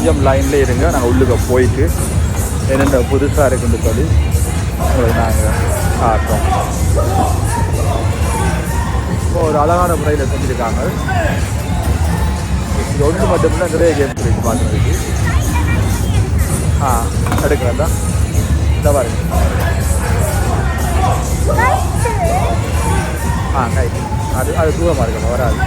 கொஞ்சம் லைன்லேயே இருங்க, நாங்கள் உள்ளுக்கு போயிட்டு என்னென்ன புதுசாக இருக்குன்னு சொல்லி உங்களுக்கு நாங்கள் காட்டுறோம். ஒரு அழகான முறையில் செஞ்சுருக்காங்க. இது ஒன்று மட்டும்தான் நிறைய கேம்ஸ் இருக்குது பார்க்குறதுக்கு. எடுக்கிறேன் தான் இந்த பாருங்க. கை அது தூரமாக இருக்கணும், வராது.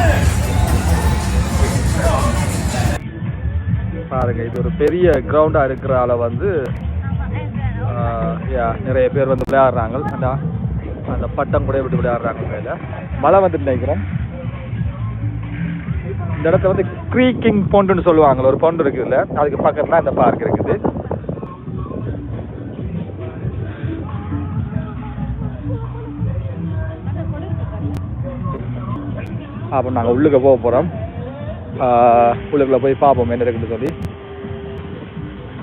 பாருங்க, இது ஒரு பெரிய கிரவுண்டாக இருக்கிறால வந்து நிறைய பேர் வந்து விளையாடுறாங்க. அந்த பட்டம் கூட விட்டு விளையாடுறாங்க. மேலே மழை வந்துட்டு நினைக்கிறேன். இந்த இடத்துல வந்து க்ரீக்கிங் பொண்டுன்னு சொல்லுவாங்க, ஒரு பொண்டு இருக்குதுல்ல, அதுக்கு பக்கத்துல தான் இந்த பார்க் இருக்குது. அப்போ நாங்கள் உள்ளுக்கு போக போகிறோம். உள்ளுக்குள்ளே போய் பார்ப்போம் என்ன இருக்குன்னு சொல்லி.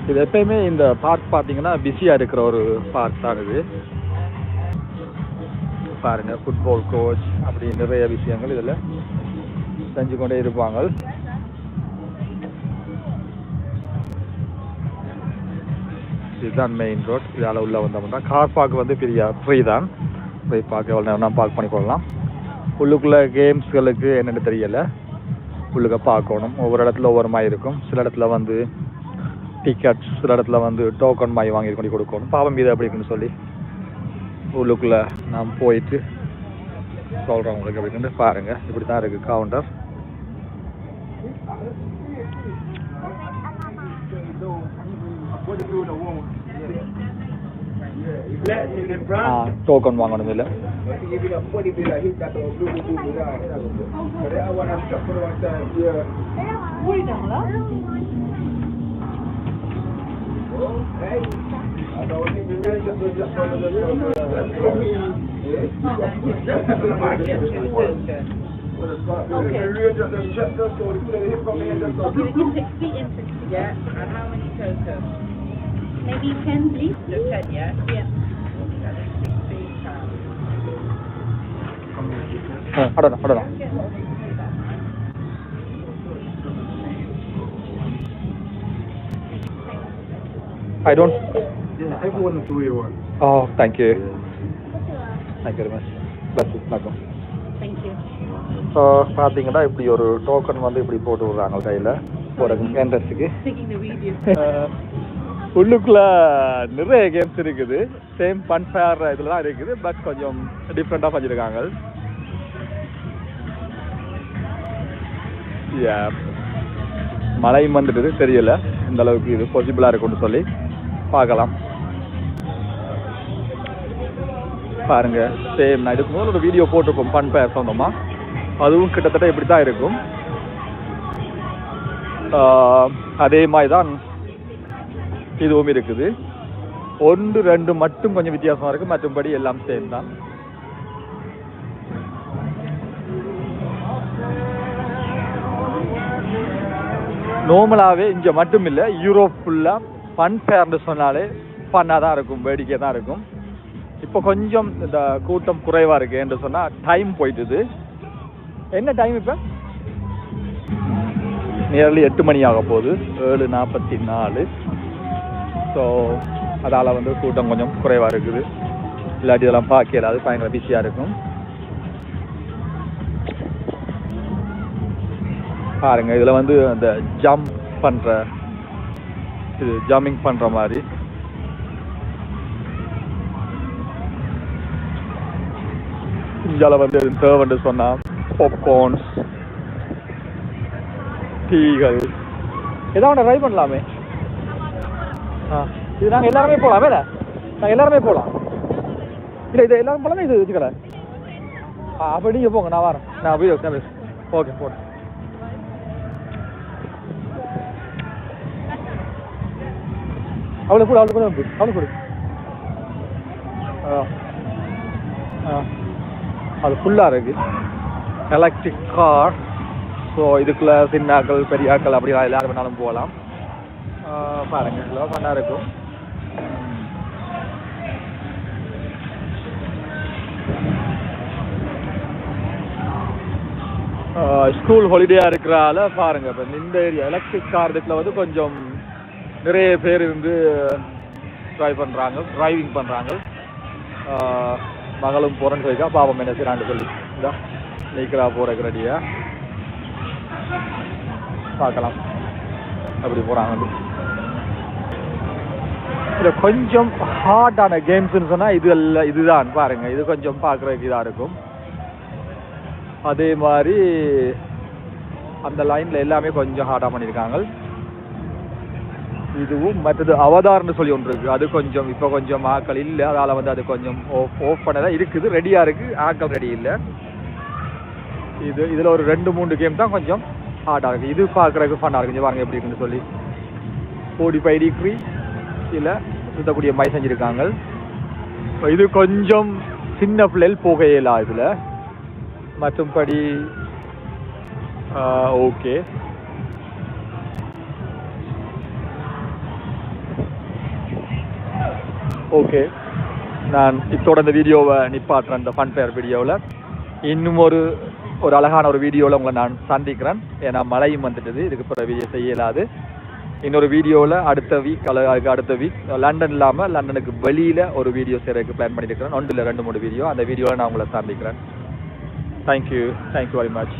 இது எப்பயுமே இந்த பார்க் பார்த்தீங்கன்னா பிஸியாக இருக்கிற ஒரு பார்க் தான் இது. பாருங்கள், ஃபுட்பால் கோச் அப்படி நிறைய விஷயங்கள் இதில் செஞ்சு கொண்டே இருப்பாங்க. இதுதான் மெயின் ரோட். இதால் உள்ளே வந்தோம்னா கார் பார்க் வந்து ஃப்ரீ தான். போய் பார்க்க எவ்வளோ நேரம் பார்க் பண்ணி கொள்ளலாம். உள்ளுக்குள்ளே கேம்ஸ்களுக்கு என்னென்னு தெரியலை, உள்ளுக்க பார்க்கணும். ஒவ்வொரு இடத்துல ஒவ்வொரு மாதிரி இருக்கும். சில இடத்துல வந்து டிக்கெட்ஸ், சில இடத்துல வந்து டோக்கன் மாதிரி வாங்கி கொண்டு கொடுக்கணும். பாவம் இது அப்படி இருக்குன்னு சொல்லி உள்ளுக்குள்ளே நான் போயிட்டு சொல்கிறேன் உங்களுக்கு. அப்படின்னு பாருங்கள், இப்படி தான் இருக்குது கவுண்டர். டோக்கன் வாங்கணும் இல்லை. Maybe 10, please? 10, yeah. I don't know. I don't. Yeah, everyone is doing one. Oh, thank you. Thank you very much. Bless you. Thank you. பார்த்தீங்கன்னா இப்படி ஒரு டோக்கன் வந்து இப்படி போட்டு விடுறாங்க கையில் ஒரு என்ட்ரன்ஸுக்கு. உள்ளுக்குள்ள நிறைய கேம்ஸ் இருக்குது. சேம் ஃபன் ஃபேர் இதில் தான் இருக்குது, பட் கொஞ்சம் டிஃப்ரெண்ட்டாக பண்ணியிருக்காங்க. மழையும் வந்துட்டு தெரியல இந்த அளவுக்கு இது பாசிபிளாக இருக்கும்னு சொல்லி பார்க்கலாம். பாருங்க, சேம் நான் இதுக்கு முதல்ல ஒரு வீடியோ போட்டிருக்கோம் ஃபன் ஃபேர் சொந்தமா. அதுவும் கிட்டத்தட்ட இப்படி தான் இருக்கும். அதே மாதிரி தான் இதுவும் இருக்குது. 1, 2 மட்டும் கொஞ்சம் வித்தியாசமாக இருக்குது, மற்றபடி எல்லாம் சேம் தான். நார்மலாகவே இங்கே மட்டும் இல்லை, யூரோப் ஃபுல்லாக ஃபன் ஃபேர்னு சொன்னாலே ஃபன்னாக தான் இருக்கும், வேடிக்கை தான் இருக்கும். இப்போ கொஞ்சம் இந்த கூட்டம் குறைவாக இருக்குது என்று சொன்னால் டைம் போயிட்டுது. என்ன டைம் இப்போ? நியர்லி 8 மணி ஆக போகுது, 7:44. ஸோ அதால் வந்து கூட்டம் கொஞ்சம் குறைவாக இருக்குது. இல்லாட்டி இதெல்லாம் பார்க்க இல்லாது, பயங்கர பிஸியாக இருக்கும். பாருங்கள், இதில் வந்து அந்த ஜம்ப் பண்ணுற இது ஜம்பிங் பண்ணுற மாதிரி இந்தியாவில் வந்து தேவைன்னு சொன்னால் பாப்கார்ன்ஸ், டீகள் ஏதாவது ட்ரை பண்ணலாமே. இது நாங்கள் எல்லாருமே போகலாம். வேற நாங்கள் எல்லாருமே போகலாம். இல்லை, இது எல்லாரும் போகலாமே. இது வச்சுக்கல. அப்போ நீங்கள் போங்க, நான் வரேன். நான் வீடியோ பேச. ஓகே, போட்டேன். அவ்வளோ கூட அது ஃபுல்லாக இருக்குது. Electric car. ஸோ இதுக்குள்ளே சின்னாக்கள் பெரியாக்கள் அப்படி எல்லாரும் வேணாலும் போகலாம். பாருங்கள், எல்லாம் ஃபன்னாக இருக்கும். ஸ்கூல் ஹாலிடேயாக இருக்கிறால பாருங்கள் இப்போ இந்த ஏரியா எலக்ட்ரிக் கார் இதுல வந்து கொஞ்சம் நிறைய பேர் இருந்து டிரைவிங் பண்ணுறாங்க. மகளும் போகிறேன்னு சொல்லிக்கா பாவம் என்ன செய்யறான்னு சொல்லி இந்த நீக்கிறா போகிறக்கு ரெடியா பார்க்கலாம் அப்படி போகிறாங்க. இதில் கொஞ்சம் ஹார்டான கேம்ஸ்ன்னு சொன்னால் இதுதான் பாருங்க. இது கொஞ்சம் பார்க்குறதுக்கு இதாக இருக்கும். அதே மாதிரி அந்த லைனில் எல்லாமே கொஞ்சம் ஹார்டாக பண்ணியிருக்காங்க. இதுவும் மற்றது அவதார்னு சொல்லி ஒன்று இருக்குது. அது கொஞ்சம் இப்போ கொஞ்சம் ஆக்கள் இல்லை, அதால் வந்து அது கொஞ்சம் ஆஃப் பண்ணதான் இருக்குது. ரெடியாக இருக்குது, ஆக்கள் ரெடி இல்லை. இதில் ஒரு 2-3 கேம் தான் கொஞ்சம் ஹார்டாக இருக்குது. இது பார்க்குறதுக்கு ஃபன்னாக இருக்குது. பாருங்க எப்படி இருக்குன்னு சொல்லி 45 டிகிரி இல்லை சுற்றக்கூடிய மாதிரி செஞ்சுருக்காங்க. இது கொஞ்சம் சின்ன பிள்ளைகள் போகையிலா இதில். மற்றும்படி ஓகே. ஓகே, நான் இதோட இந்த வீடியோவை நிப்பாட்டுறேன். இந்த ஃபன் ஃபேர் வீடியோவில் இன்னும் ஒரு அழகான ஒரு வீடியோவில் உங்களை நான் சந்திக்கிறேன். ஏன்னா மழையும் வந்துட்டுது, இதுக்கு பிறகு வீடியோ செய்யலாது. இன்னொரு வீடியோவில் அடுத்த வீக் லண்டன் இல்லாமல் லண்டனுக்கு வெளியில் ஒரு வீடியோ செய்கிறதுக்கு பிளான் பண்ணியிருக்கிறேன். 1 இல்லை 2-3 வீடியோ. அந்த வீடியோவில் நான் உங்களை சந்திக்கிறேன். Thank you very much.